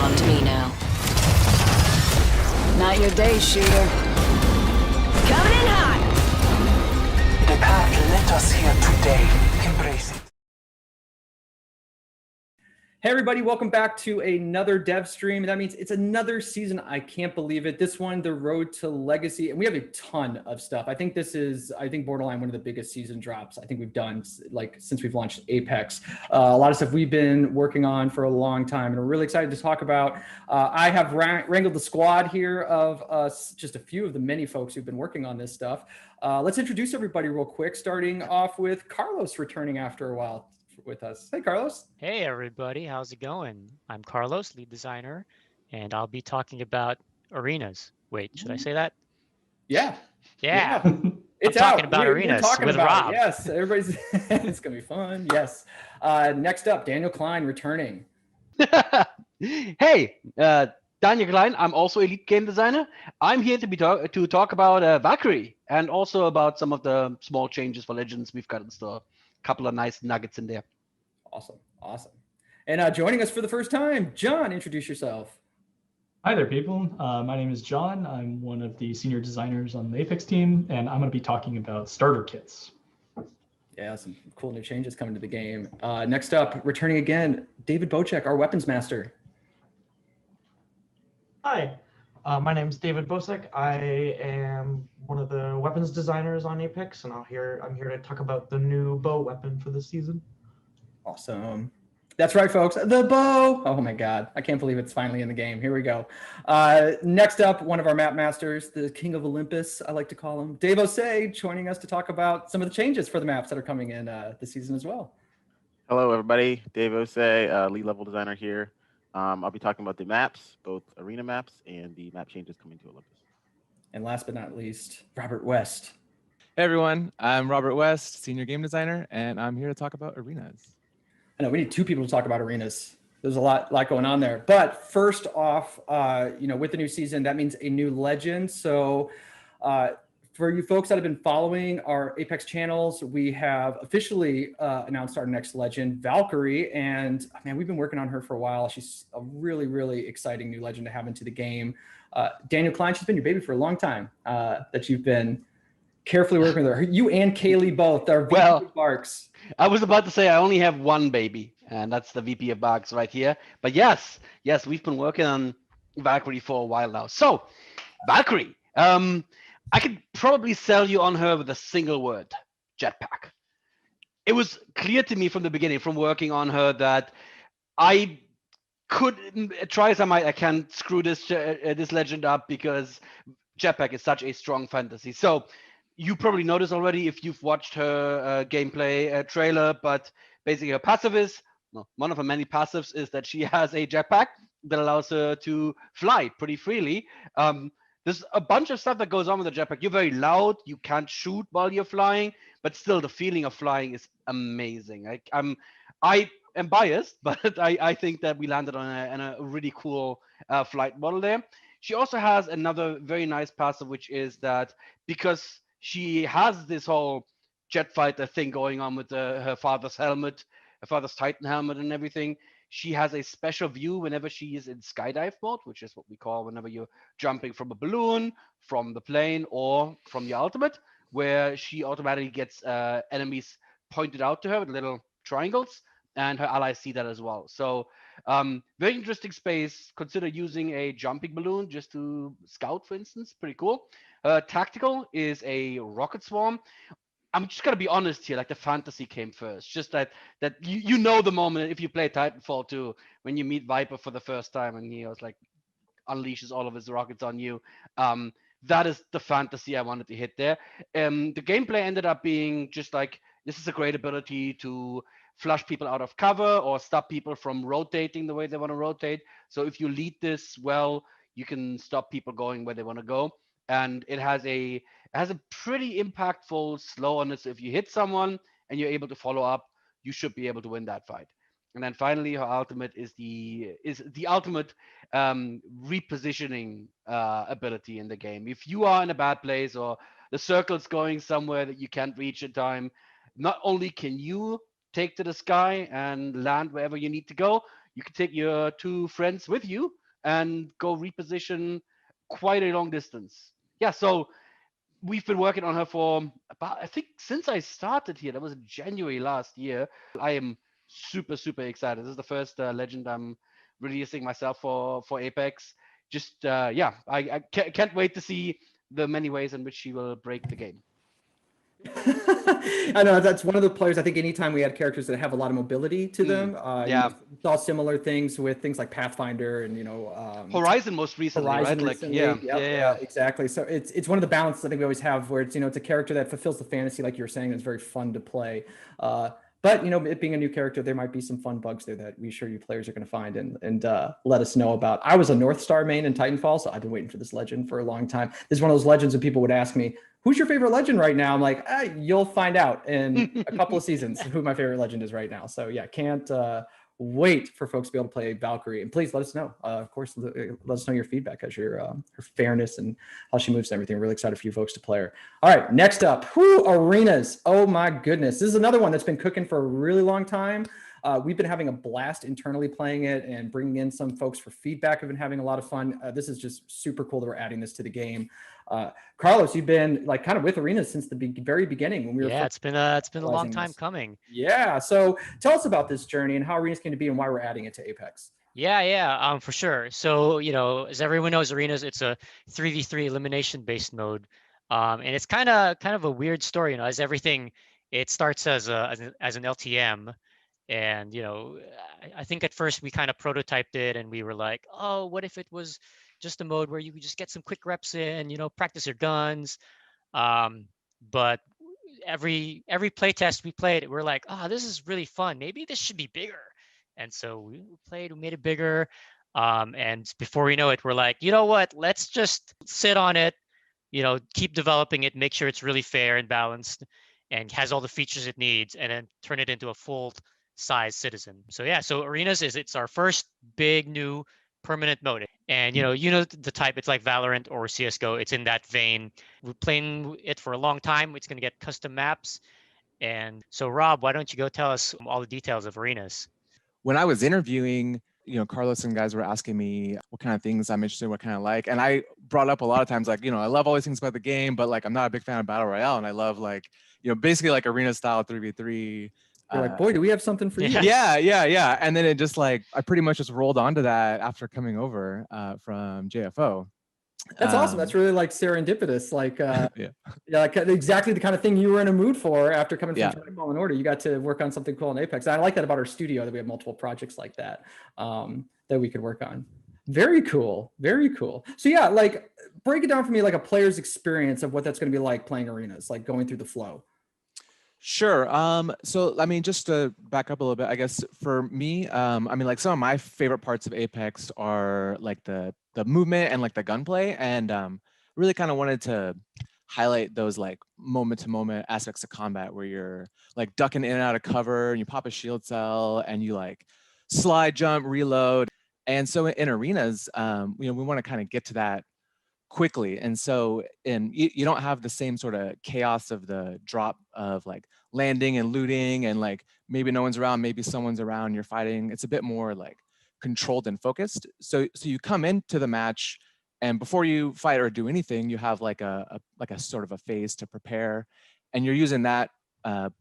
belong to me now. Not your day, shooter. Coming in hot! The path led us here today. Embrace it. Hey everybody, welcome back to another Devstream. That means it's another season. I can't believe it. This one, the road to legacy, and we have a ton of stuff. I think this is, borderline one of the biggest season drops I think we've done since we've launched Apex. A lot of stuff we've been working on for a long time, and we're really excited to talk about. I have wrangled the squad here of just a few of the many folks who've been working on this stuff. Let's introduce everybody real quick, starting off with Carlos returning after a while with us. Hey, Carlos. Hey, everybody. How's it going? I'm Carlos, lead designer, and I'll be talking about arenas. Wait, should I say that? Yeah. Yeah. It's I'm talking out. about arenas talking with about Rob. It. Yes, everybody's. It's gonna be fun. Yes. Next up, Daniel Klein returning. Hey, Daniel Klein. I'm also a lead game designer. I'm here to talk about Valkyrie and also about some of the small changes for Legends we've got in store. A couple of nice nuggets in there. Awesome. And joining us for the first time, John, introduce yourself. Hi there, people. My name is John. I'm one of the senior designers on the Apex team, and I'm going to be talking about starter kits. Yeah, some cool new changes coming to the game. Next up, returning again, David Bocek, our weapons master. Hi, my name is David Bocek. I am one of the weapons designers on Apex, and I'm here to talk about the new bow weapon for this season. Awesome. That's right, folks. The bow. Oh my God. I can't believe it's finally in the game. Here we go. Next up, one of our map masters, the king of Olympus, I like to call him, Dave Osei, joining us to talk about some of the changes for the maps that are coming in this season as well. Hello, everybody. Dave Osei, lead level designer here. I'll be talking about the maps, both arena maps and the map changes coming to Olympus. And last but not least, Robert West. Hey everyone, I'm Robert West, senior game designer, and I'm here to talk about arenas. I know we need two people to talk about arenas. There's a lot going on there. But first off, with the new season, that means a new legend. So for you folks that have been following our Apex channels, we have officially announced our next legend, Valkyrie. And man, we've been working on her for a while. She's a really, really exciting new legend to have into the game. Daniel Klein, she's been your baby for a long time that you've been carefully working with her. You and Kaylee both are VP of Barks. I was about to say I only have one baby, and that's the VP of Barks right here. But yes, we've been working on Valkyrie for a while now. So, Valkyrie, I could probably sell you on her with a single word: jetpack. It was clear to me from the beginning, from working on her, that I could try as I might, I can't screw this legend up because jetpack is such a strong fantasy. So you probably noticed already if you've watched her gameplay trailer, but basically her passive is, one of her many passives is that she has a jetpack that allows her to fly pretty freely. There's a bunch of stuff that goes on with the jetpack. You're very loud, you can't shoot while you're flying, but still the feeling of flying is amazing. I am biased, but I think that we landed on a really cool flight model there. She also has another very nice passive, which is that because she has this whole jet fighter thing going on with her father's helmet, her father's Titan helmet and everything, she has a special view whenever she is in skydive mode, which is what we call whenever you're jumping from a balloon, from the plane, or from your ultimate, where she automatically gets enemies pointed out to her with little triangles, and her allies see that as well. So very interesting space. Consider using a jumping balloon just to scout, for instance. Pretty cool. Tactical is a rocket swarm. I'm just gonna be honest here, like the fantasy came first. Just that you know the moment if you play Titanfall 2 when you meet Viper for the first time and he was like unleashes all of his rockets on you. That is the fantasy I wanted to hit there. The gameplay ended up being just like, this is a great ability to flush people out of cover or stop people from rotating the way they want to rotate. So if you lead this well, you can stop people going where they want to go. And it has a pretty impactful slow on it. So if you hit someone and you're able to follow up, you should be able to win that fight. And then finally, her ultimate is the ultimate repositioning ability in the game. If you are in a bad place or the circle's going somewhere that you can't reach in time, not only can you take to the sky and land wherever you need to go, you can take your 2 friends with you and go reposition quite a long distance. Yeah, so we've been working on her for about, I think, since I started here. That was in January last year. I am super, super excited. This is the first legend I'm releasing myself for Apex. Just, yeah, I can't wait to see the many ways in which she will break the game. I know that's one of the players. I think anytime we add characters that have a lot of mobility to them, yeah. you saw similar things with things like Pathfinder and Horizon most recently, Horizon right? recently. Like, Yeah, exactly. So it's one of the balances I think we always have where it's it's a character that fulfills the fantasy, like you were saying, it's very fun to play. But it being a new character, there might be some fun bugs there that we sure you players are going to find and let us know about. I was a North Star main in Titanfall, so I've been waiting for this legend for a long time. This is one of those legends that people would ask me, who's your favorite legend right now? I'm like, you'll find out in a couple of seasons who my favorite legend is right now. So yeah, can't wait for folks to be able to play Valkyrie. And please let us know. Of course, let us know your feedback as your her fairness and how she moves and everything. We're really excited for you folks to play her. All right, next up, arenas. Oh my goodness. This is another one that's been cooking for a really long time. We've been having a blast internally playing it and bringing in some folks for feedback. Have been having a lot of fun. This is just super cool that we're adding this to the game. Carlos, you've been like kind of with arenas since the very beginning when we were. Yeah, it's been a long time coming. Yeah. So tell us about this journey and how arenas came to be and why we're adding it to Apex. Yeah, for sure. So, as everyone knows, arenas, it's a 3v3 elimination based mode. And it's kind of a weird story, as everything, it starts as an LTM. And, I think at first we kind of prototyped it and we were like, oh, what if it was just a mode where you could just get some quick reps in, practice your guns. But every playtest we played, we're like, oh, this is really fun. Maybe this should be bigger. And so we made it bigger. And before we know it, we're like, you know what, let's just sit on it, keep developing it, make sure it's really fair and balanced and has all the features it needs, and then turn it into a full size citizen. So yeah, so arenas it's our first big new permanent mode. And the type, it's like Valorant or CSGO. It's in that vein. We're playing it for a long time. It's going to get custom maps. And so Rob, why don't you go tell us all the details of arenas? When I was interviewing, Carlos and guys were asking me what kind of things I'm interested in, what kind of like, and I brought up a lot of times, like, I love all these things about the game, but like, I'm not a big fan of Battle Royale. And I love like, basically like arena style 3v3. You're like, boy, do we have something for you? Yeah. And then it just like, I pretty much just rolled onto that after coming over from JFO. That's awesome. That's really like serendipitous. Like, like exactly the kind of thing you were in a mood for after coming from Fallen Order. You got to work on something cool in Apex. And I like that about our studio, that we have multiple projects like that that we could work on. Very cool. Very cool. So yeah, like break it down for me, like a player's experience of what that's going to be like playing arenas, like going through the flow. Sure. So, I mean, just to back up a little bit, I guess for me, I mean, like some of my favorite parts of Apex are like the movement and like the gunplay, and really kind of wanted to highlight those like moment to moment aspects of combat where you're like ducking in and out of cover and you pop a shield cell and you like slide, jump, reload. And so in arenas, we want to kind of get to that quickly. And so you don't have the same sort of chaos of the drop of like landing and looting and like maybe no one's around, maybe someone's around, you're fighting. It's a bit more like controlled and focused. So you come into the match, and before you fight or do anything, you have like a sort of a phase to prepare, and you're using that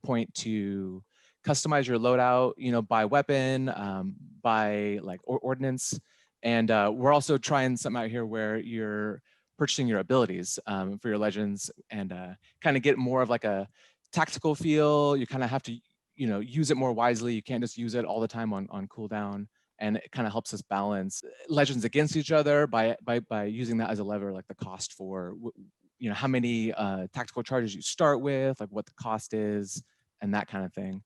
point to customize your loadout, by weapon, by like ordnance. And we're also trying something out here where you're purchasing your abilities for your legends and kind of get more of like a tactical feel. You kind of have to, use it more wisely. You can't just use it all the time on cooldown. And it kind of helps us balance legends against each other by using that as a lever, like the cost for, how many tactical charges you start with, like what the cost is, and that kind of thing.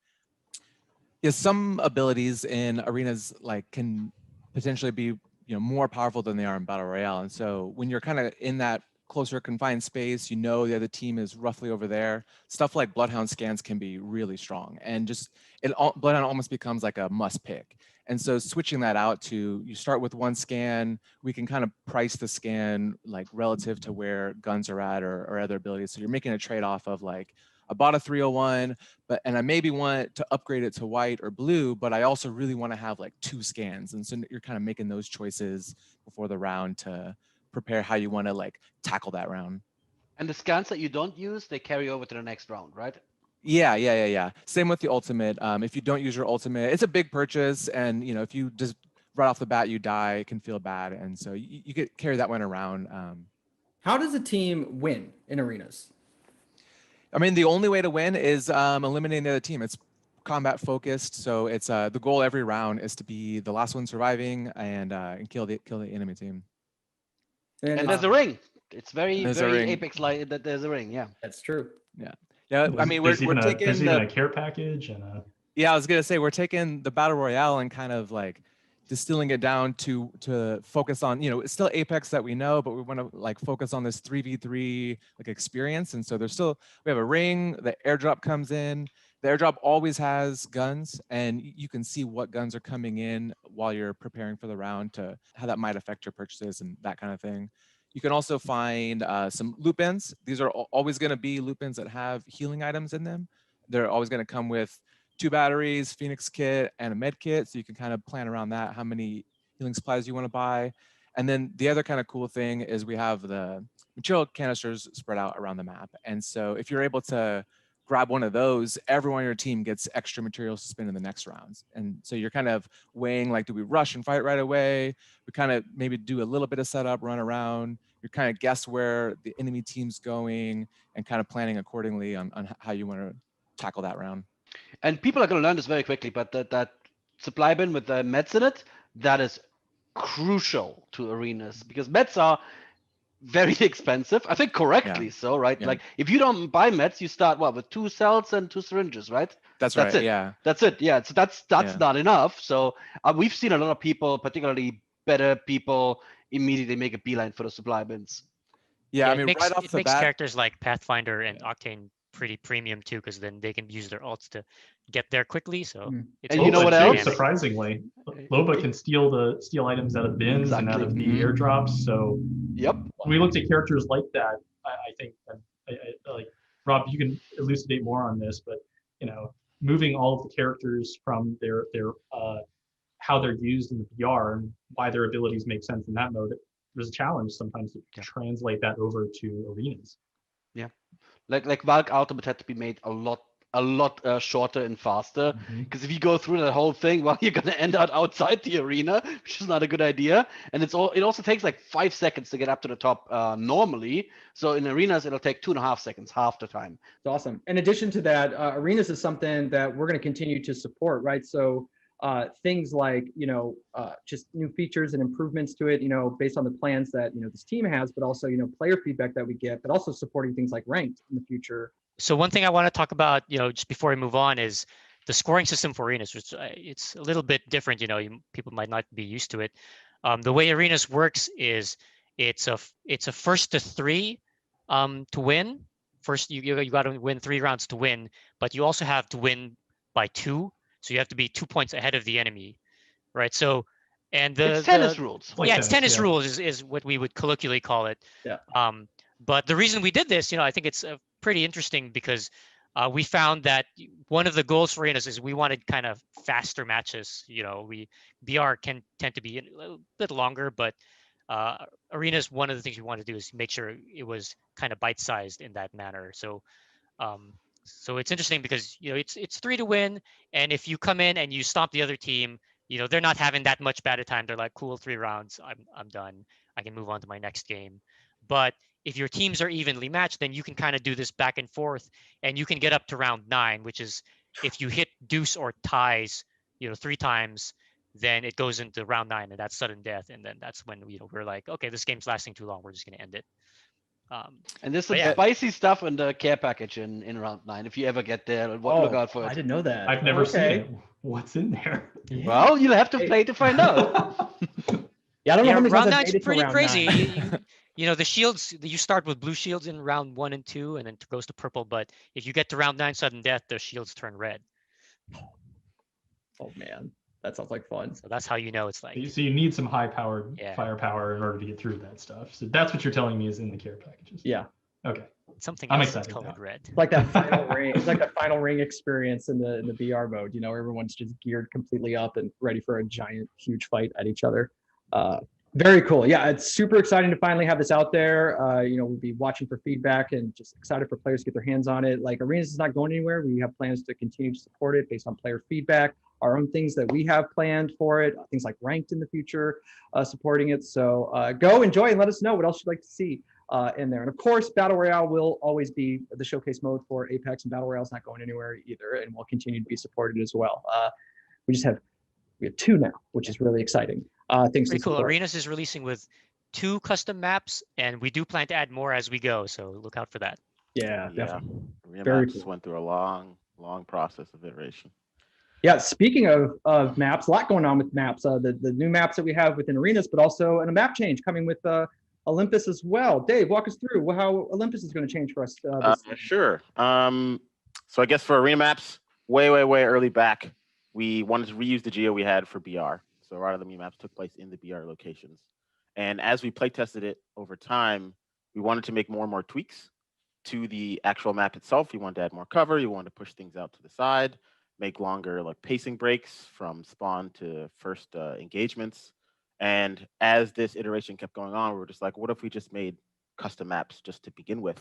Yeah, some abilities in arenas like can potentially be more powerful than they are in Battle Royale. And so when you're kind of in that closer confined space, the other team is roughly over there, stuff like Bloodhound scans can be really strong. And just Bloodhound almost becomes like a must pick. And so switching that out to, you start with one scan, we can kind of price the scan like relative to where guns are at or other abilities. So you're making a trade-off of like, I bought a 301, and I maybe want to upgrade it to white or blue, but I also really want to have like 2 scans. And so you're kind of making those choices before the round to prepare how you want to like tackle that round. And the scans that you don't use, they carry over to the next round, right? Yeah. Same with the ultimate. If you don't use your ultimate, it's a big purchase, and if you just right off the bat you die, it can feel bad, and so you get carry that one around. How does a team win in arenas? I mean, the only way to win is eliminating the other team. It's combat focused, so it's the goal every round is to be the last one surviving and kill the enemy team. And there's a ring. It's very ring. Apex like that. There's a ring. Yeah, that's true. Yeah. I mean, we're taking there's even a care package and a. Yeah, I was gonna say we're taking the battle royale and kind of like distilling it down to focus on, it's still Apex that we know, but we want to like focus on this 3v3 like experience. And so we have a ring, the airdrop comes in. The airdrop always has guns, and you can see what guns are coming in while you're preparing for the round, to how that might affect your purchases and that kind of thing. You can also find some loot bins. These are always going to be loot bins that have healing items in them. They're always going to come with 2 batteries, Phoenix kit, and a med kit. So you can kind of plan around that, how many healing supplies you want to buy. And then the other kind of cool thing is we have the material canisters spread out around the map. And so if you're able to grab one of those, everyone on your team gets extra materials to spend in the next rounds. And so you're kind of weighing, like, do we rush and fight right away? We kind of maybe do a little bit of setup, run around. You kind of guess where the enemy team's going and kind of planning accordingly on how you want to tackle that round. And people are going to learn this very quickly, but that supply bin with the meds in it, that is crucial to arenas, because meds are very expensive. I think correctly so, right? Yeah. Like if you don't buy meds, you start with 2 cells and 2 syringes, right? That's right. It. Yeah. That's it. Yeah. So that's not enough. So we've seen a lot of people, particularly better people, immediately make a beeline for the supply bins. Yeah, I mean, it right off the makes bat, characters like Pathfinder and Octane pretty premium too, because then they can use their ults to get there quickly. So it's and you know what else? Surprisingly, Loba can steal items out of bins and out of the airdrops. So we looked at characters like that. I think, like Rob, you can elucidate more on this, but moving all of the characters from their how they're used in the VR and why their abilities make sense in that mode. There's a challenge sometimes to translate that over to arenas. Yeah, like Valk Ultimate had to be made a lot shorter and faster, because if you go through that whole thing, well, you're gonna end up outside the arena, which is not a good idea. And it also takes like 5 seconds to get up to the top normally. So in arenas, it'll take 2.5 seconds, half the time. It's awesome. In addition to that, arenas is something that we're going to continue to support, right? So things like just new features and improvements to it, based on the plans that this team has, but also player feedback that we get, but also supporting things like ranked in the future. So one thing I want to talk about, just before we move on, is the scoring system for arenas, which it's a little bit different. People might not be used to it. The way arenas works is it's a first to 3 to win. First, you got to win 3 rounds to win, but you also have to win by 2. So you have to be 2 points ahead of the enemy, right? So, and it's tennis rules. It's tennis rules is what we would colloquially call it. Yeah. But the reason we did this, I think it's pretty interesting, because we found that one of the goals for arenas is we wanted kind of faster matches. BR can tend to be a little bit longer, but arenas, one of the things we want to do is make sure it was kind of bite-sized in that manner. So so it's interesting because it's 3 to win, and if you come in and you stomp the other team, they're not having that much bad a time. They're like, cool, 3 rounds, I'm done. I can move on to my next game. But if your teams are evenly matched, then you can kind of do this back and forth, and you can get up to round 9, which is if you hit deuce or ties, 3 times, then it goes into round 9, and that's sudden death. And then that's when we're like, okay, this game's lasting too long. We're just gonna end it. And there's some spicy stuff in the care package in round 9. If you ever get there, look out for it. I didn't know that. I've never seen it. What's in there? Yeah. Well, you'll have to play to find out. Yeah, I don't know how many round times I've 9's made it to pretty round crazy. 9. The shields, you start with blue shields in round 1 and 2, and then it goes to purple. But if you get to round 9 sudden death, the shields turn red. Oh man, that sounds like fun. So that's how it's like. So you need some high-powered firepower in order to get through that stuff. So that's what you're telling me is in the care packages. Yeah. Okay. something I'm else that's excited colored now. red. It's like that final ring. It's like the final ring experience in the BR mode. You know, everyone's just geared completely up and ready for a giant, huge fight at each other. Very cool. Yeah, it's super exciting to finally have this out there. You know, we'll be watching for feedback and just excited for players to get their hands on it. Like Arenas is not going anywhere. We have plans to continue to support it based on player feedback, our own things that we have planned for it, things like ranked in the future, supporting it. So go enjoy and let us know what else you'd like to see in there. And of course, Battle Royale will always be the showcase mode for Apex, and Battle Royale is not going anywhere either, and will continue to be supported as well. We have 2 now, which is really exciting. Thanks Pretty to cool. support. Arenas is releasing with 2 custom maps, and we do plan to add more as we go. So look out for that. Yeah, definitely. Arena Very maps cool. went through a long process of iteration. Yeah, speaking of maps, a lot going on with maps. The new maps that we have within Arenas, but also a map change coming with Olympus as well. Dave, walk us through how Olympus is going to change for us. Sure. So I guess for arena maps, way early back, we wanted to reuse the geo we had for BR. So a lot of the maps took place in the BR locations. And as we play tested it over time, we wanted to make more and more tweaks to the actual map itself. You wanted to add more cover. You wanted to push things out to the side, make longer like pacing breaks from spawn to first engagements. And as this iteration kept going on, we were just like, what if we just made custom maps just to begin with,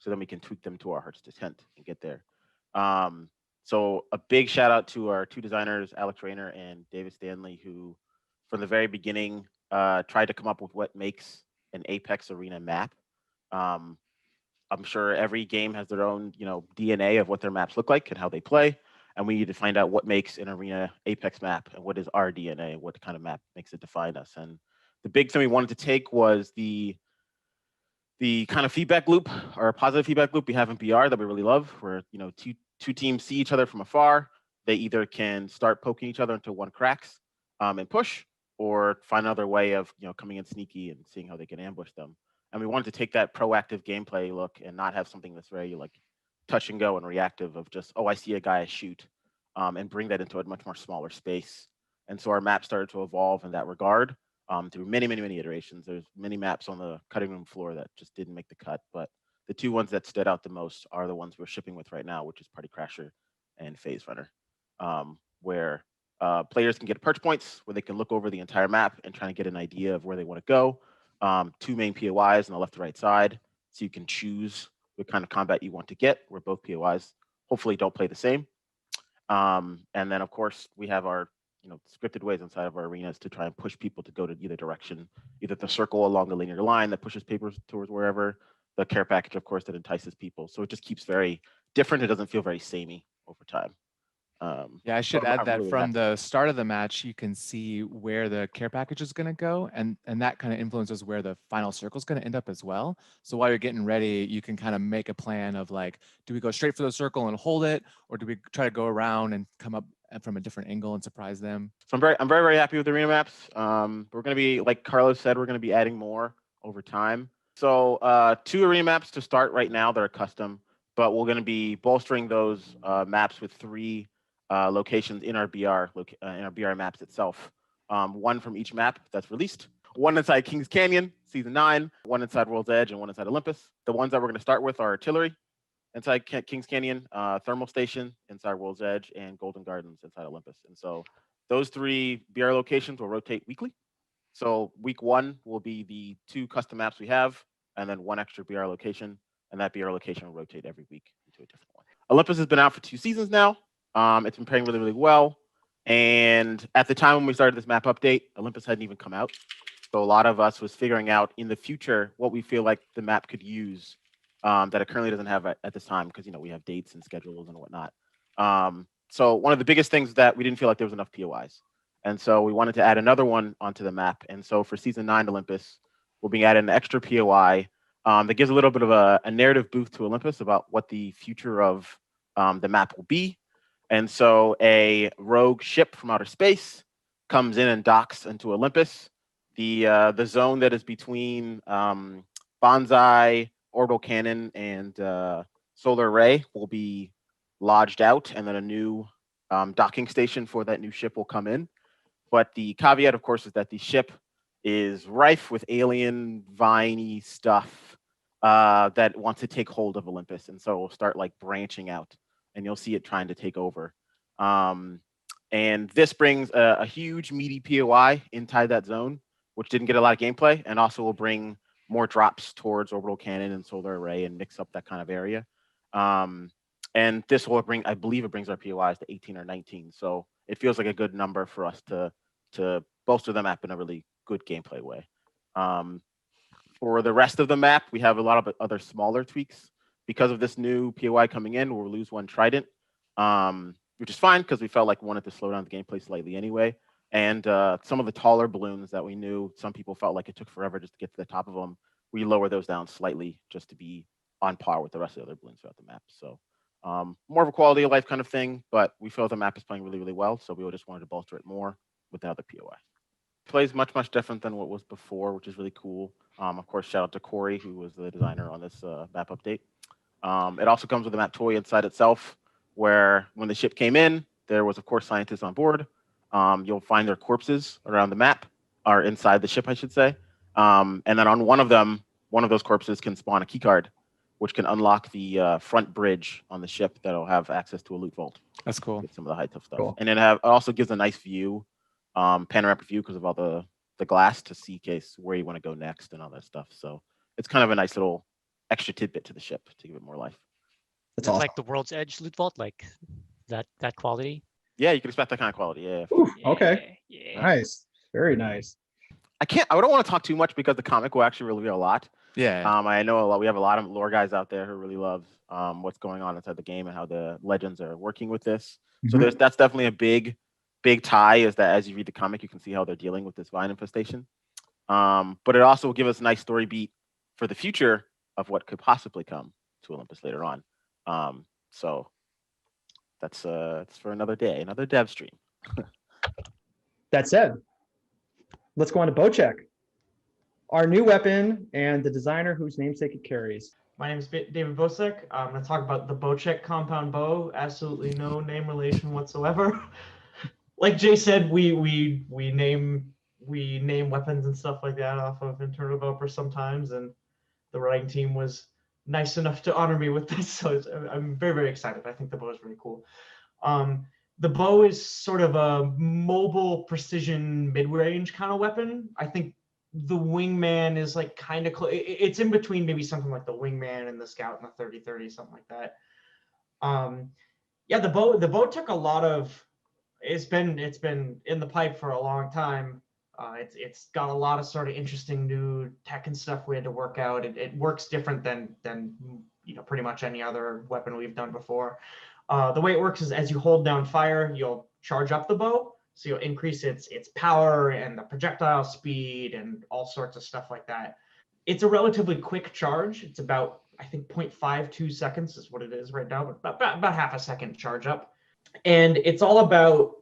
so then we can tweak them to our heart's content and get there. So a big shout out to our 2 designers, Alex Rayner and David Stanley, who from the very beginning tried to come up with what makes an Apex arena map. I'm sure every game has their own, DNA of what their maps look like and how they play. And we need to find out what makes an arena Apex map and what is our DNA, what kind of map makes it define us. And the big thing we wanted to take was the kind of feedback loop, or positive feedback loop we have in BR that we really love, where two teams see each other from afar. They either can start poking each other until one cracks and push, or find another way of coming in sneaky and seeing how they can ambush them. And we wanted to take that proactive gameplay look and not have something that's very like touch and go and reactive of just, oh, I see a guy, I shoot, and bring that into a much more smaller space. And so our map started to evolve in that regard through many iterations. There's many maps on the cutting room floor that just didn't make the cut, but the 2 ones that stood out the most are the ones we're shipping with right now, which is Party Crasher and Phase Runner, where players can get perch points where they can look over the entire map and try to get an idea of where they want to go. 2 main POIs on the left and right side, so you can choose what kind of combat you want to get, where both POIs hopefully don't play the same. And then, of course, we have our scripted ways inside of our arenas to try and push people to go to either direction, either the circle along the linear line that pushes papers towards wherever, the care package, of course, that entices people. So it just keeps very different. It doesn't feel very samey over time. Yeah, I should so add I'm that really from happy. the start of the match, you can see where the care package is going to go, and that kind of influences where the final circle is going to end up as well. So while you're getting ready, you can kind of make a plan of like, do we go straight for the circle and hold it, or do we try to go around and come up from a different angle and surprise them? So I'm very happy with the arena maps. We're going to be, like Carlos said, we're going to be adding more over time. So 2 arena maps to start right now that are custom, but we're going to be bolstering those maps with 3 locations in our BR maps itself. 1 from each map that's released. 1 inside Kings Canyon, Season 9, 1 inside World's Edge, and 1 inside Olympus. The ones that we're going to start with are Artillery inside Kings Canyon, Thermal Station inside World's Edge, and Golden Gardens inside Olympus. And so those 3 BR locations will rotate weekly. So week 1 will be the 2 custom maps we have, and then 1 extra BR location, and that BR location will rotate every week into a different one. Olympus has been out for 2 seasons now. It's been playing really well. And at the time when we started this map update, Olympus hadn't even come out. So a lot of us was figuring out in the future what we feel like the map could use that it currently doesn't have at this time, because we have dates and schedules and whatnot. So one of the biggest things that we didn't feel like there was enough POIs. And so we wanted to add another one onto the map. And so for Season 9 Olympus, we'll be adding an extra POI that gives a little bit of a narrative boost to Olympus about what the future of the map will be. And so a rogue ship from outer space comes in and docks into Olympus. The zone that is between Bonsai, Orbital Cannon, and Solar Array will be lodged out, and then a new docking station for that new ship will come in. But the caveat, of course, is that the ship is rife with alien, viney stuff that wants to take hold of Olympus, and so it will start like branching out, and you'll see it trying to take over. And this brings a huge meaty POI inside that zone, which didn't get a lot of gameplay, and also will bring more drops towards orbital cannon and solar array and mix up that kind of area. And this will bring, I believe it brings our POIs to 18 or 19. So it feels like a good number for us to bolster the map in a really good gameplay way. For the rest of the map, we have a lot of other smaller tweaks. Because of this new POI coming in, we'll lose one trident, which is fine because we felt like we wanted to slow down the gameplay slightly anyway. And some of the taller balloons that we knew some people felt like it took forever just to get to the top of them, we lower those down slightly just to be on par with the rest of the other balloons throughout the map. So more of a quality of life kind of thing, but we feel the map is playing really, really well. So we just wanted to bolster it more with another POI. Plays much, much different than what was before, which is really cool. Of course, shout out to Corey, who was the designer on this map update. It also comes with a map toy inside itself, where when the ship came in, there was, of course, scientists on board. You'll find their corpses around the map, or inside the ship, I should say. And then on one of those corpses can spawn a keycard, which can unlock the front bridge on the ship that'll have access to a loot vault. That's cool. Get some of the high tough stuff. Cool. And it also gives a nice view, panoramic view because of all the glass to see case where you want to go next and all that stuff. So it's kind of a nice little extra tidbit to the ship to give it more life. That's awesome. Like the World's Edge loot vault, like that quality. Yeah, you can expect that kind of quality. Yeah. Ooh, okay. Yeah. Nice. Very nice. I don't want to talk too much because the comic will actually reveal a lot. Yeah. I know we have a lot of lore guys out there who really love what's going on inside the game and how the legends are working with this. So that's definitely a big tie, is that as you read the comic, you can see how they're dealing with this vine infestation. But it also will give us a nice story beat for the future of what could possibly come to Olympus later on. So that's for another day, another dev stream. That said, let's go on to bow check. Our new weapon and the designer whose namesake it carries. My name is David Bosek. I'm going to talk about the Bowcheck compound bow. Absolutely no name relation whatsoever. Like Jay said, we name weapons and stuff like that off of internal developers sometimes, and the writing team was nice enough to honor me with this, so I'm very, very excited. I think the bow is really cool. The bow is sort of a mobile precision mid-range kind of weapon. I think the wingman is like kind of close. It's in between maybe something like the wingman and the scout and the 30-30, something like that. Yeah, the bow took a lot of. It's been in the pipe for a long time. It's got a lot of sort of interesting new tech and stuff we had to work out. It works different than pretty much any other weapon we've done before. The way it works is as you hold down fire, you'll charge up the bow. So you'll increase its power and the projectile speed and all sorts of stuff like that. It's a relatively quick charge. It's about, I think, 0.52 seconds is what it is right now, but about half a second charge up. And it's all about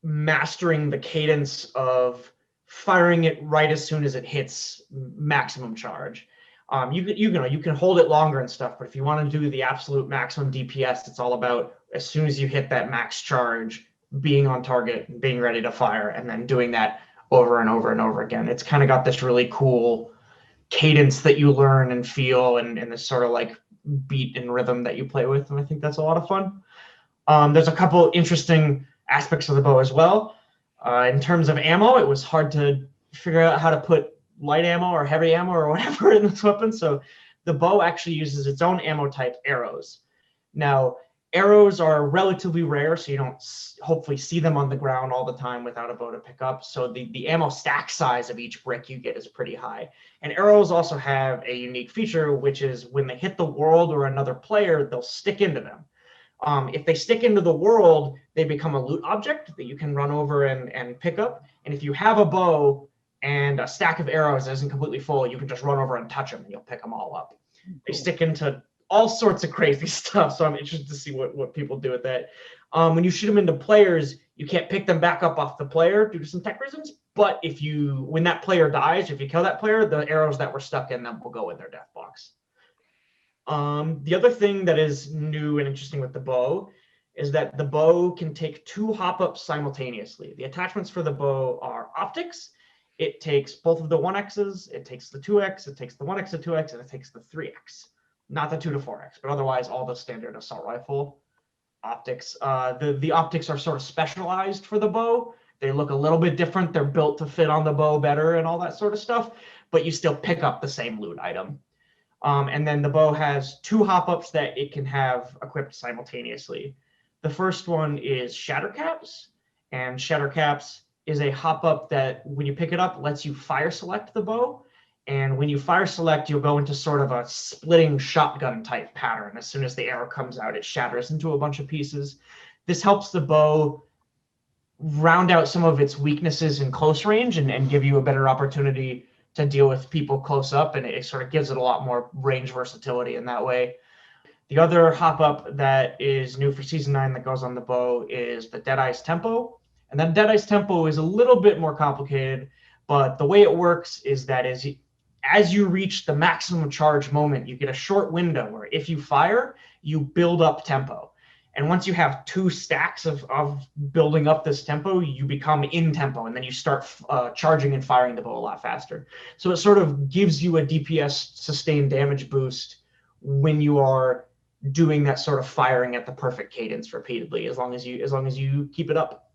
mastering the cadence of firing it right as soon as it hits maximum charge. You can hold it longer and stuff, but if you want to do the absolute maximum DPS, it's all about as soon as you hit that max charge, being on target, being ready to fire, and then doing that over and over and over again. It's kind of got this really cool cadence that you learn and feel, and this sort of like beat and rhythm that you play with, and I think that's a lot of fun. There's a couple interesting aspects of the bow as well. In terms of ammo, it was hard to figure out how to put light ammo or heavy ammo or whatever in this weapon. So the bow actually uses its own ammo type, arrows. Now, arrows are relatively rare, so you don't hopefully see them on the ground all the time without a bow to pick up. So the ammo stack size of each brick you get is pretty high. And arrows also have a unique feature, which is when they hit the world or another player, they'll stick into them. If they stick into the world, they become a loot object that you can run over and pick up. And if you have a bow and a stack of arrows that isn't completely full, you can just run over and touch them and you'll pick them all up. Cool. They stick into all sorts of crazy stuff, so I'm interested to see what people do with that. When you shoot them into players, you can't pick them back up off the player due to some tech reasons, but when that player dies, if you kill that player, the arrows that were stuck in them will go in their death box. The other thing that is new and interesting with the bow is that the bow can take 2 hop-ups simultaneously. The attachments for the bow are optics it takes both of the 1Xs, it takes the 2X, it takes the 1X to 2X, and it takes the 3X. Not the 2 to 4X, but otherwise all the standard assault rifle optics. The optics are sort of specialized for the bow. They look a little bit different. They're built to fit on the bow better and all that sort of stuff, but you still pick up the same loot item. And then the bow has 2 hop-ups that it can have equipped simultaneously. The first one is Shatter Caps, and Shatter Caps is a hop-up that when you pick it up lets you fire select the bow. And when you fire select, you'll go into sort of a splitting shotgun type pattern. As soon as the arrow comes out, it shatters into a bunch of pieces. This helps the bow round out some of its weaknesses in close range and give you a better opportunity to deal with people close up. And it sort of gives it a lot more range versatility in that way. The other hop-up that is new for Season 9 that goes on the bow is the Deadeye's Tempo. And that Deadeye's Tempo is a little bit more complicated, but the way it works is that as you reach the maximum charge moment, you get a short window where if you fire, you build up tempo. And once you have 2 stacks of building up this tempo, you become in tempo, and then you start charging and firing the bow a lot faster. So it sort of gives you a DPS sustained damage boost when you are doing that sort of firing at the perfect cadence repeatedly, as long as you keep it up.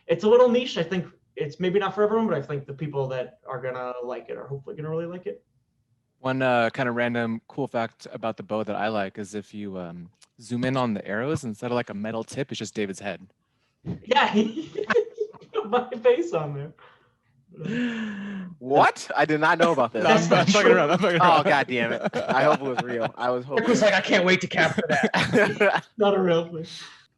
It's a little niche. I think it's maybe not for everyone, but I think the people that are gonna like it are hopefully gonna really like it. One kind of random cool fact about the bow that I like is if you zoom in on the arrows, instead of like a metal tip, it's just David's head. Yeah, my face on there. What? I did not know about this. No, I'm fucking around. Oh, god damn it. I hope it was real. I was hoping. Rick was like, I can't wait to capture that. Not a real thing.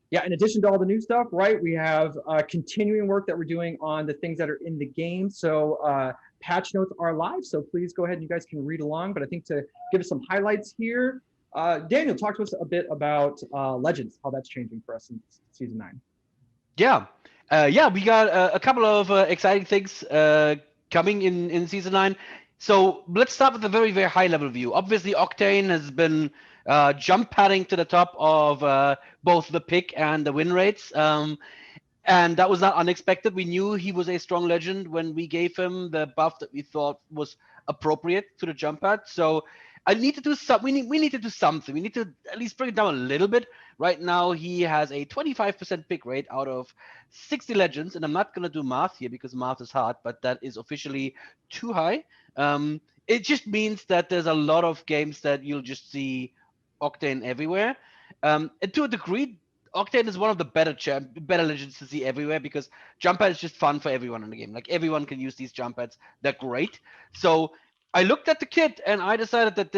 Yeah, in addition to all the new stuff, right, we have continuing work that we're doing on the things that are in the game. So patch notes are live, so please go ahead and you guys can read along. But I think to give us some highlights here, Daniel, talk to us a bit about Legends, how that's changing for us in Season 9. Yeah. We got a couple of exciting things coming in Season 9. So let's start with a very, very high level view. Obviously, Octane has been jump padding to the top of both the pick and the win rates. And that was not unexpected. We knew he was a strong legend when we gave him the buff that we thought was appropriate to the jump pad. So I need to do something. We need to do something. We need to at least bring it down a little bit. Right now, he has a 25% pick rate out of 60 legends. And I'm not going to do math here because math is hard, but that is officially too high. It just means that there's a lot of games that you'll just see Octane everywhere. And to a degree, Octane is one of the better legends to see everywhere because jump pad is just fun for everyone in the game. Like everyone can use these jump pads. They're great. So I looked at the kit and I decided that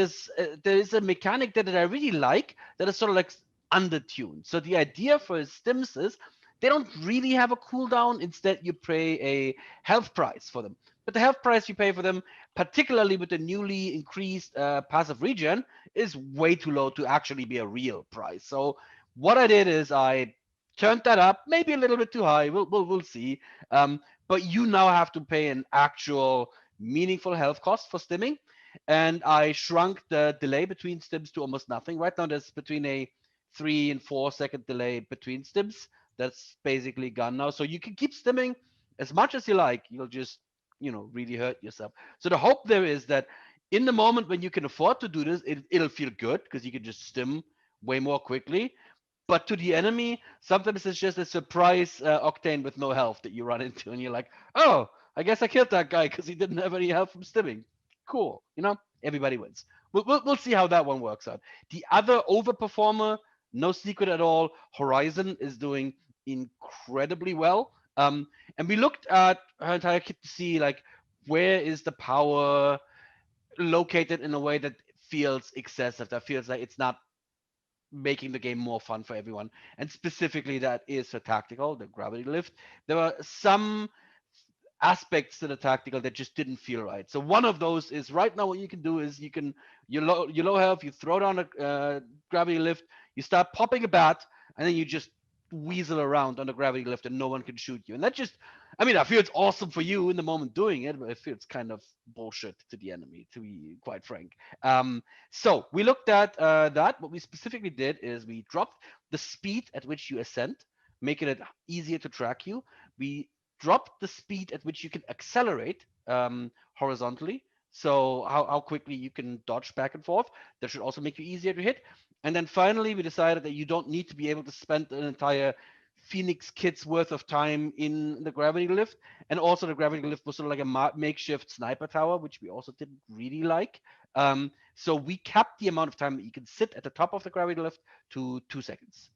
there is a mechanic that I really like that is sort of like undertuned. So the idea for his stims is they don't really have a cooldown. Instead, you pay a health price for them. But the health price you pay for them, particularly with the newly increased passive regen, is way too low to actually be a real price. So what I did is I turned that up, maybe a little bit too high. We'll see. But you now have to pay an actual meaningful health cost for stimming. And I shrunk the delay between stims to almost nothing. Right now, there's between a 3 and 4 second delay between stims. That's basically gone now. So you can keep stimming as much as you like. You'll just, really hurt yourself. So the hope there is that in the moment when you can afford to do this, it'll feel good because you can just stim way more quickly. But to the enemy, sometimes it's just a surprise Octane with no health that you run into, and you're like, oh, I guess I killed that guy because he didn't have any health from stimming. Cool, everybody wins. We'll see how that one works out. The other overperformer, no secret at all, Horizon is doing incredibly well. And we looked at her entire kit to see where is the power located in a way that feels excessive, that feels like it's not making the game more fun for everyone. And specifically that is her tactical, the gravity lift. There were some aspects to the tactical that just didn't feel right. So one of those is right now what you can do is you're low health, you throw down a gravity lift, you start popping a bat, and then you just weasel around on the gravity lift and no one can shoot you. And that just, I feel it's awesome for you in the moment doing it, but I feel it's kind of bullshit to the enemy, to be quite frank. So we looked at that. What we specifically did is we dropped the speed at which you ascend, making it easier to track you. We dropped the speed at which you can accelerate, horizontally. So how quickly you can dodge back and forth. That should also make you easier to hit. And then finally, we decided that you don't need to be able to spend an entire Phoenix kit's worth of time in the gravity lift. And also the gravity lift was sort of like a makeshift sniper tower, which we also didn't really like. So we capped the amount of time that you can sit at the top of the gravity lift to 2 seconds.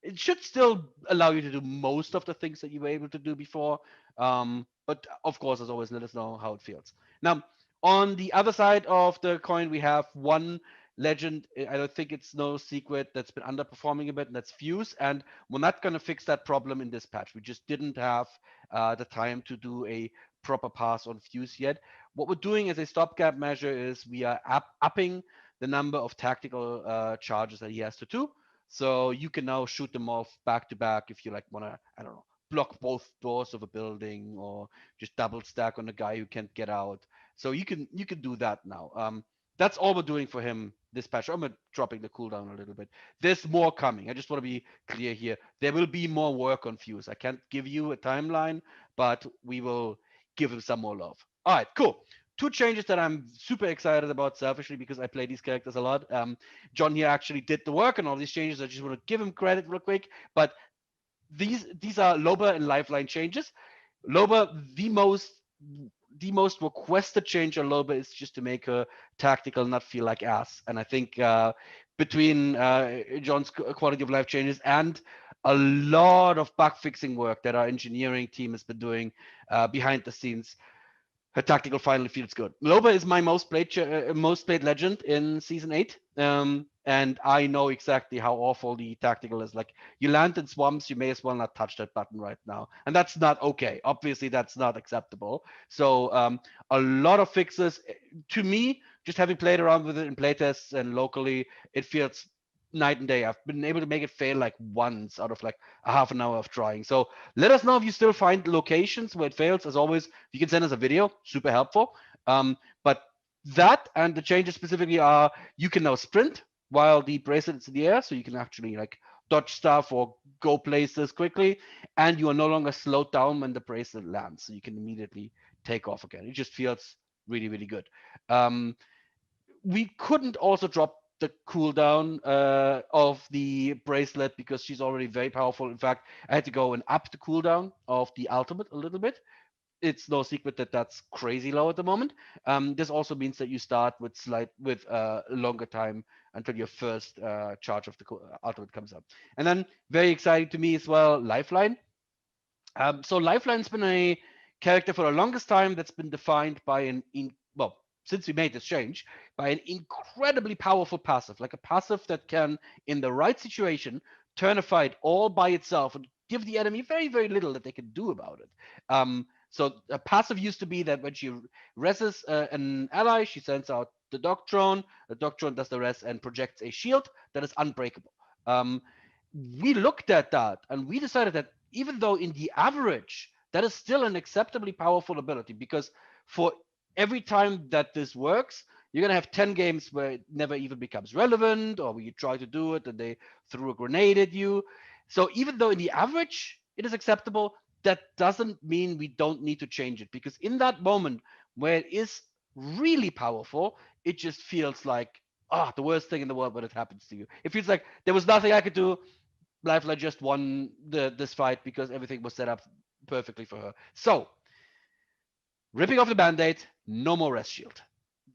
It should still allow you to do most of the things that you were able to do before. But of course, as always, let us know how it feels. Now, on the other side of the coin, we have one legend. I don't think it's no secret that's been underperforming a bit, and that's Fuse. And we're not going to fix that problem in this patch. We just didn't have the time to do a proper pass on Fuse yet. What we're doing as a stopgap measure is we are upping the number of tactical charges that he has to do. So you can now shoot them off back to back if you like want to, I don't know, block both doors of a building or just double stack on a guy who can't get out. So you can do that now. That's all we're doing for him this patch. I'm dropping the cooldown a little bit. There's more coming. I just want to be clear here. There will be more work on Fuse. I can't give you a timeline, but we will give him some more love. All right, cool. Two changes that I'm super excited about selfishly because I play these characters a lot. John here actually did the work on all these changes. I just want to give him credit real quick. But these are Loba and Lifeline changes. Loba, the most requested change on Loba is just to make her tactical not feel like ass. And I think between John's quality of life changes and a lot of bug fixing work that our engineering team has been doing behind the scenes, her tactical finally feels good. Loba is my most played legend in season 8, and I know exactly how awful the tactical is. Like, you land in swamps, you may as well not touch that button right now, and that's not okay. Obviously, that's not acceptable. So a lot of fixes. To me, just having played around with it in playtests and locally, it feels night and day. I've been able to make it fail like once out of like a half an hour of trying. So let us know if you still find locations where it fails. As always, you can send us a video, super helpful. But that and the changes specifically are you can now sprint while the bracelet is in the air, so you can actually like dodge stuff or go places quickly, and you are no longer slowed down when the bracelet lands, so you can immediately take off again. It just feels really, really good. We couldn't also drop the cooldown of the bracelet because she's already very powerful. In fact, I had to go and up the cooldown of the ultimate a little bit. It's no secret that that's crazy low at the moment. This also means that you start with longer time until your first charge of the ultimate comes up. And then very exciting to me as well, Lifeline. So Lifeline's been a character for the longest time that's been defined by since we made this change, by an incredibly powerful passive, like a passive that can, in the right situation, turn a fight all by itself and give the enemy very, very little that they can do about it. So a passive used to be that when she reses an ally, she sends out the dog drone does the rest and projects a shield that is unbreakable. We looked at that and we decided that even though in the average, that is still an acceptably powerful ability, because for every time that this works, you're going to have 10 games where it never even becomes relevant, or where you try to do it and they threw a grenade at you. So even though in the average it is acceptable, that doesn't mean we don't need to change it, because in that moment where it is really powerful, it just feels like the worst thing in the world when it happens to you. It feels like there was nothing I could do. Lifeline just won this fight because everything was set up perfectly for her. So ripping off the band-aid, no more rest shield.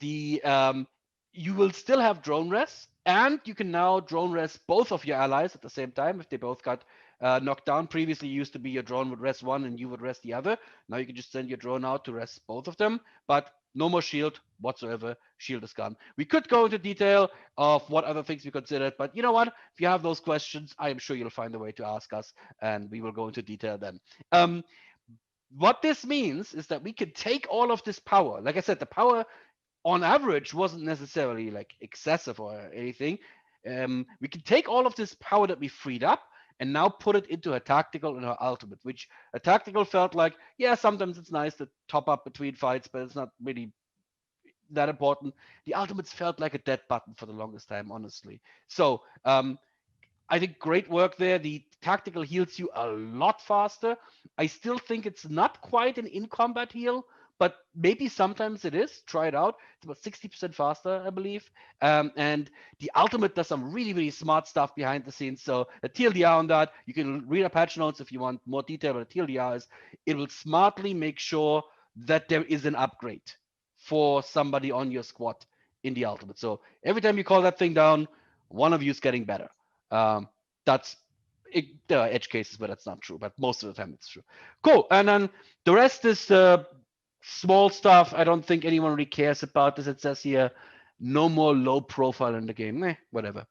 You will still have drone rest, and you can now drone rest both of your allies at the same time if they both got knocked down. Previously, used to be your drone would rest one and you would rest the other. Now you can just send your drone out to rest both of them, but no more shield whatsoever. Shield is gone. We could go into detail of what other things we considered, but you know what? If you have those questions, I am sure you'll find a way to ask us, and we will go into detail then. What this means is that we can take all of this power. Like I said, the power on average wasn't necessarily like excessive or anything. We can take all of this power that we freed up and now put it into her tactical and her ultimate, which a tactical felt like, yeah, sometimes it's nice to top up between fights, but it's not really that important. The ultimates felt like a dead button for the longest time, honestly. So I think great work there. The tactical heals you a lot faster. I still think it's not quite an in-combat heal, but maybe sometimes it is. Try it out. It's about 60% faster, I believe. And the ultimate does some really, really smart stuff behind the scenes. So the TLDR on that, you can read a patch notes if you want more detail, but the TLDR is it will smartly make sure that there is an upgrade for somebody on your squad in the ultimate. So every time you call that thing down, one of you is getting better. That's it, there are edge cases where that's not true, but most of the time it's true. Cool. And then the rest is small stuff. I don't think anyone really cares about this. It says here, no more low profile in the game. Whatever.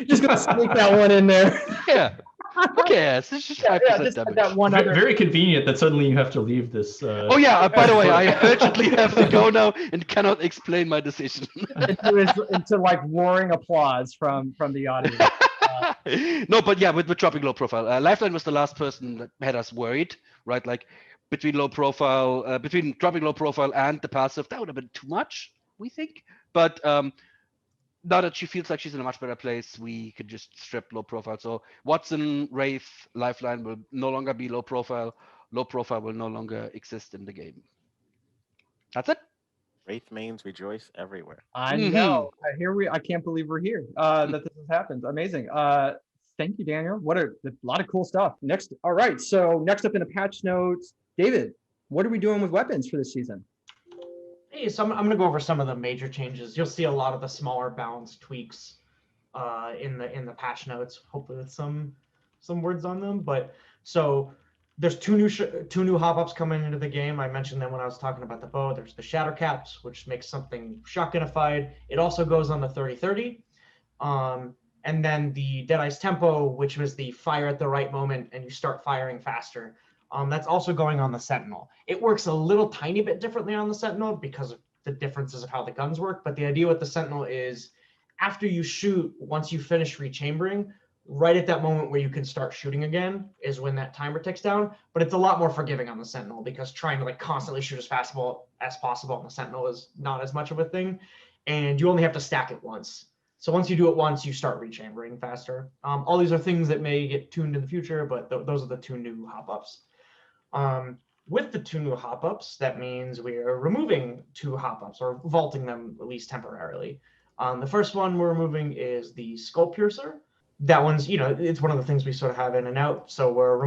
Just gonna sneak that one in there. Yeah. Who cares? It's just 5% just damage. that one other. Very convenient that suddenly you have to leave this. Oh yeah. By the way, I urgently have to go now and cannot explain my decision. into like roaring applause from the audience. No, but yeah, with dropping low profile, Lifeline was the last person that had us worried, right? Like between between dropping low profile and the passive, that would have been too much, we think. But now that she feels like she's in a much better place, we could just strip low profile. So Watson, Wraith, Lifeline will no longer be low profile. Low profile will no longer exist in the game. That's it. Wraith mains rejoice everywhere. I know. I can't believe we're here. That this has happened. Amazing. Thank you, Daniel. What a lot of cool stuff. Next. All right. So next up in the patch notes, David, what are we doing with weapons for this season? Hey, so I'm going to go over some of the major changes. You'll see a lot of the smaller balance tweaks in the patch notes, hopefully with some words on them. But so there's two new hop-ups coming into the game. I mentioned them when I was talking about the bow. There's the shatter caps, which makes something shotgunified. It also goes on the 30-30. And then the Dead Eyes Tempo, which was the fire at the right moment and you start firing faster. That's also going on the Sentinel. It works a little tiny bit differently on the Sentinel because of the differences of how the guns work. But the idea with the Sentinel is after you shoot, once you finish rechambering, right at that moment where you can start shooting again is when that timer ticks down. But it's a lot more forgiving on the Sentinel because trying to like constantly shoot as possible on the Sentinel is not as much of a thing. And you only have to stack it once. So once you do it once, you start rechambering faster. All these are things that may get tuned in the future, but those are the two new hop-ups. With the two new hop-ups, that means we are removing two hop-ups or vaulting them at least temporarily. The first one we're removing is the Skull Piercer. That one's, it's one of the things we sort of have in and out. So we're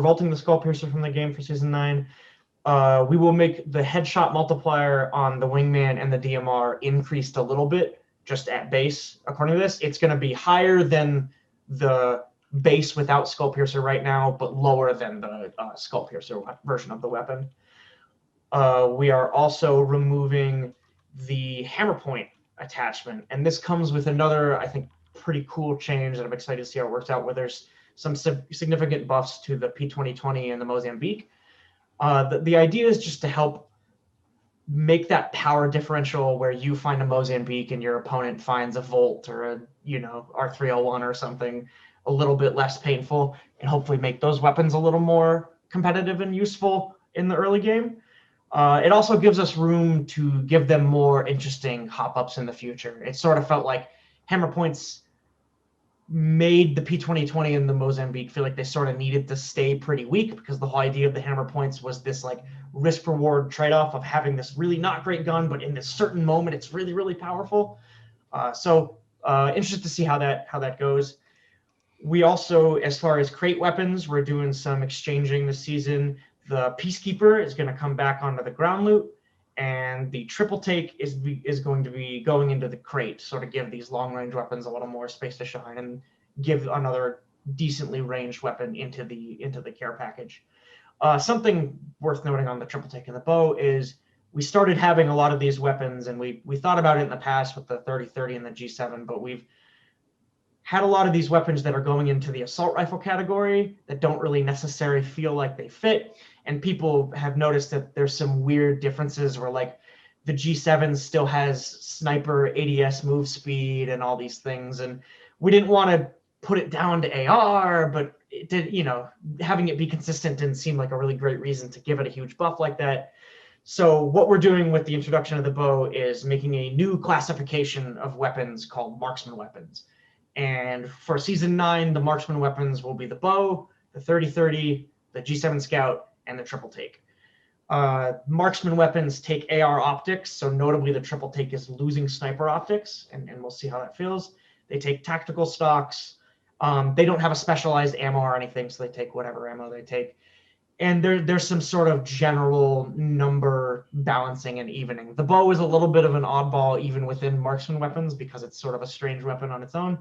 vaulting the Skull Piercer from the game for Season 9. We will make the headshot multiplier on the Wingman and the DMR increased a little bit, just at base. According to this, it's going to be higher than the base without Skull Piercer right now, but lower than the Skull Piercer version of the weapon. We are also removing the hammer point attachment, and this comes with another, I think, pretty cool change that I'm excited to see how it works out, where there's some significant buffs to the P2020 and the Mozambique. The idea is just to help make that power differential where you find a Mozambique and your opponent finds a Volt or a R301 or something a little bit less painful, and hopefully make those weapons a little more competitive and useful in the early game. It also gives us room to give them more interesting hop-ups in the future. It sort of felt like hammer points made the P2020 and the Mozambique feel like they sort of needed to stay pretty weak, because the whole idea of the hammer points was this like risk-reward trade-off of having this really not great gun, but in this certain moment it's really, really powerful. So interested to see how that goes. We also, as far as crate weapons, we're doing some exchanging this season. The Peacekeeper is going to come back onto the ground loot, and the triple take is going to be going into the crate, sort of give these long-range weapons a little more space to shine and give another decently ranged weapon into the care package. Something worth noting on the triple take and the bow is we started having a lot of these weapons, and we thought about it in the past with the 30-30 and the G7, but we've had a lot of these weapons that are going into the assault rifle category that don't really necessarily feel like they fit. And people have noticed that there's some weird differences where like the G7 still has sniper ADS move speed and all these things. And we didn't want to put it down to AR, but it did, having it be consistent didn't seem like a really great reason to give it a huge buff like that. So what we're doing with the introduction of the bow is making a new classification of weapons called marksman weapons. And for Season 9, the marksman weapons will be the bow, the 30-30, the G7 Scout, and the triple take. Marksman weapons take AR optics, so notably the triple take is losing sniper optics, and we'll see how that feels. They take tactical stocks. They don't have a specialized ammo or anything, so they take whatever ammo they take. And there's some sort of general number balancing and evening. The bow is a little bit of an oddball even within marksman weapons because it's sort of a strange weapon on its own.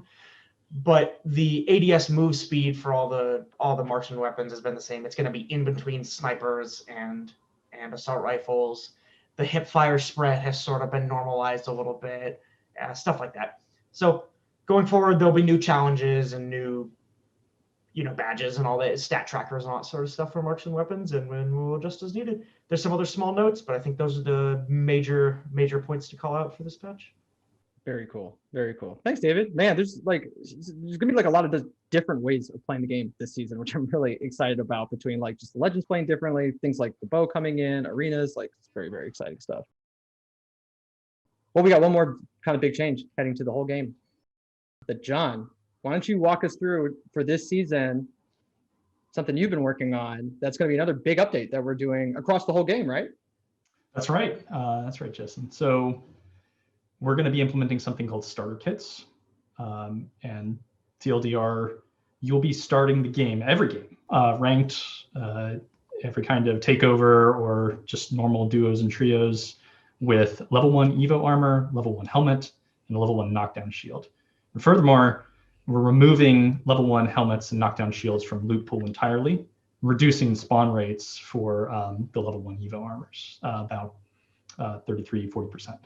But the ADS move speed for all the marksman weapons has been the same. It's going to be in between snipers and assault rifles. The hip fire spread has sort of been normalized a little bit, stuff like that. So going forward, there'll be new challenges and new, badges and all that, stat trackers and all that sort of stuff for marksman weapons, and we'll adjust as needed. There's some other small notes, but I think those are the major points to call out for this patch. Very cool. Very cool. Thanks, David. Man, there's gonna be like a lot of different ways of playing the game this season, which I'm really excited about, between like just the legends playing differently, things like the bow coming in, arenas, like it's very, very exciting stuff. Well, we got one more kind of big change heading to the whole game. But John, why don't you walk us through for this season, something you've been working on that's going to be another big update that we're doing across the whole game, right? That's right. That's right, Jason. So we're going to be implementing something called starter kits. And TLDR, you'll be starting the game, every game, ranked, every kind of takeover or just normal duos and trios, with level 1 Evo armor, level 1 helmet, and a level 1 knockdown shield. And furthermore, we're removing level 1 helmets and knockdown shields from loot pool entirely, reducing spawn rates for the level 1 Evo armors, about 33-40%.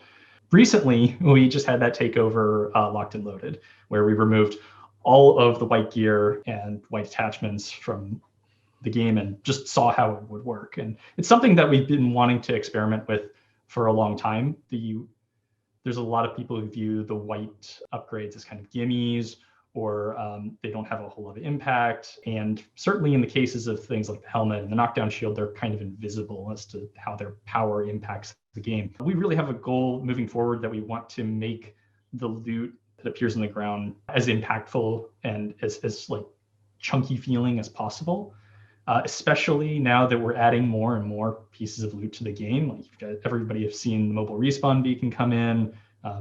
Recently, we just had that takeover locked and loaded, where we removed all of the white gear and white attachments from the game and just saw how it would work. And it's something that we've been wanting to experiment with for a long time. There's a lot of people who view the white upgrades as kind of gimmies, or they don't have a whole lot of impact. And certainly in the cases of things like the helmet and the knockdown shield, they're kind of invisible as to how their power impacts the game. We really have a goal moving forward that we want to make the loot that appears on the ground as impactful and as like chunky feeling as possible. Especially now that we're adding more and more pieces of loot to the game. Like everybody has seen the mobile respawn beacon come in,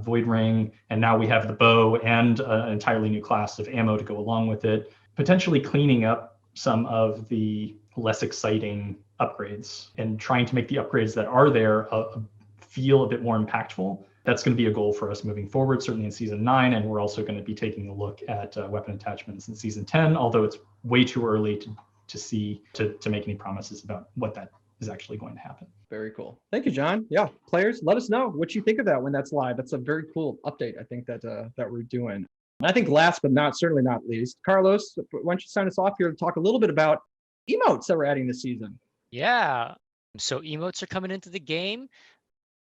Void Ring, and now we have the bow and an entirely new class of ammo to go along with it, potentially cleaning up some of the less exciting upgrades and trying to make the upgrades that are there feel a bit more impactful. That's going to be a goal for us moving forward, certainly in Season 9, and we're also going to be taking a look at weapon attachments in Season 10, although it's way too early to make any promises about what that is actually going to happen. Very cool. Thank you, John. Yeah, players, let us know what you think of that when that's live. That's a very cool update, I think, that we're doing. And I think last but certainly not least, Carlos, why don't you sign us off here to talk a little bit about emotes that we're adding this season? Yeah. So emotes are coming into the game.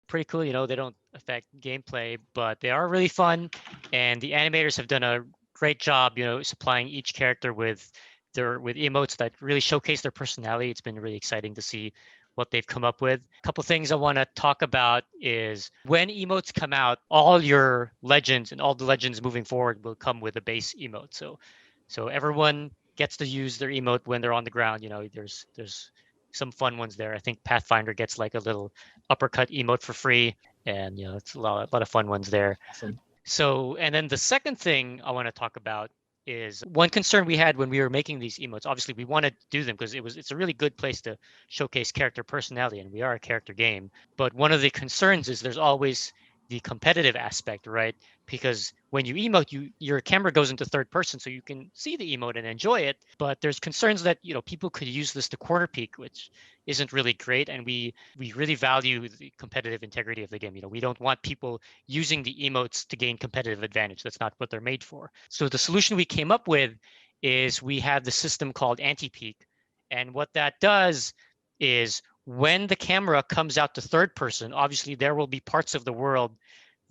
Pretty cool. They don't affect gameplay, but they are really fun. And the animators have done a great job, supplying each character with emotes that really showcase their personality. It's been really exciting to see what they've come up with. A couple things I want to talk about is when emotes come out, all your legends and all the legends moving forward will come with a base emote. So everyone gets to use their emote when they're on the ground. There's some fun ones there. I think Pathfinder gets like a little uppercut emote for free, and it's a lot of fun ones there. Awesome. So, and then the second thing I want to talk about is one concern we had when we were making these emotes. Obviously, we want to do them because it's a really good place to showcase character personality, and we are a character game. But one of the concerns is there's always the competitive aspect, right? Because when you emote, your camera goes into third person, so you can see the emote and enjoy it. But there's concerns that people could use this to corner peek, which isn't really great. And we really value the competitive integrity of the game. We don't want people using the emotes to gain competitive advantage. That's not what they're made for. So the solution we came up with is we have the system called anti-peek, and what that does is when the camera comes out to third person, obviously there will be parts of the world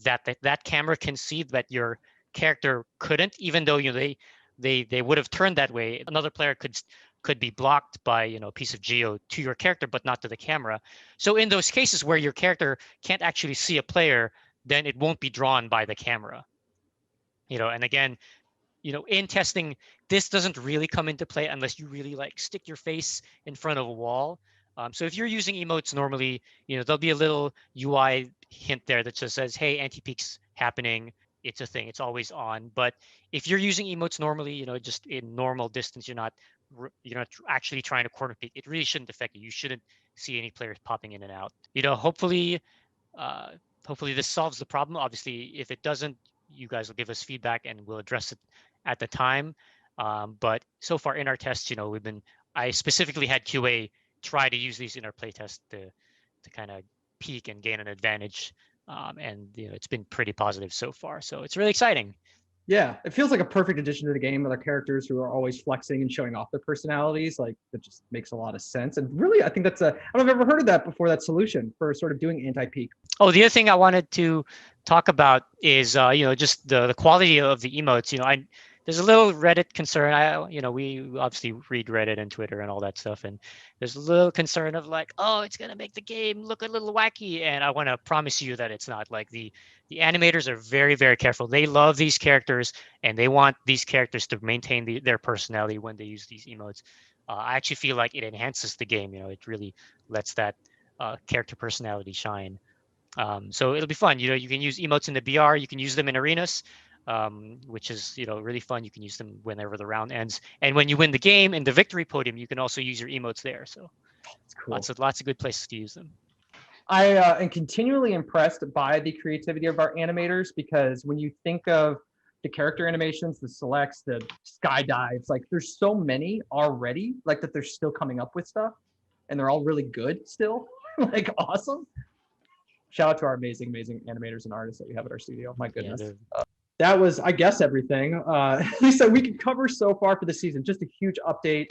that camera can see that your character couldn't, even though they would have turned that way. Another player could be blocked by a piece of geo to your character, but not to the camera. So in those cases where your character can't actually see a player, then it won't be drawn by the camera. And again, in testing, this doesn't really come into play unless you really like stick your face in front of a wall. So if you're using emotes normally, there'll be a little UI hint there that just says, hey, anti-peek's happening. It's a thing. It's always on. But if you're using emotes normally, just in normal distance, you're not actually trying to corner peek. It really shouldn't affect you. You shouldn't see any players popping in and out. Hopefully this solves the problem. Obviously, if it doesn't, you guys will give us feedback and we'll address it at the time. But so far in our tests, I specifically had QA try to use these in our playtest to kind of peak and gain an advantage. And it's been pretty positive so far. So it's really exciting. Yeah, it feels like a perfect addition to the game with our characters who are always flexing and showing off their personalities. Like, that just makes a lot of sense. And really, I think I don't know if I've ever heard of that before, that solution for sort of doing anti-peek. Oh, the other thing I wanted to talk about is, just the quality of the emotes. There's a little Reddit concern. We obviously read Reddit and Twitter and all that stuff, and there's a little concern of like, oh, it's gonna make the game look a little wacky. And I want to promise you that it's not. Like the animators are very, very careful. They love these characters and they want these characters to maintain their personality when they use these emotes. I actually feel like it enhances the game. It really lets that character personality shine. So it'll be fun. You can use emotes in the BR. You can use them in arenas. Which is really fun. You can use them whenever the round ends, and when you win the game in the victory podium, you can also use your emotes there. So that's cool. Lots of good places to use them. I am continually impressed by the creativity of our animators, because when you think of the character animations, the selects, the skydives, like there's so many already, like that they're still coming up with stuff, and they're all really good still, like awesome. Shout out to our amazing animators and artists that we have at our studio. My goodness. Yeah, that was, I guess, everything. At least that we can cover so far for the season. Just a huge update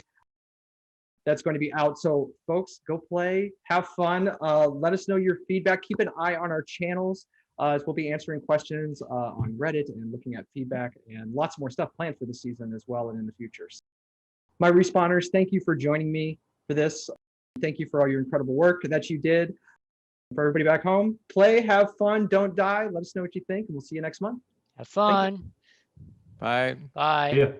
that's going to be out. So folks, go play, have fun. Let us know your feedback. Keep an eye on our channels, as we'll be answering questions on Reddit and looking at feedback, and lots more stuff planned for the season as well and in the future. My respawners, thank you for joining me for this. Thank you for all your incredible work that you did. For everybody back home, play, have fun, don't die. Let us know what you think, and we'll see you next month. Have fun. Bye. Bye. Yeah.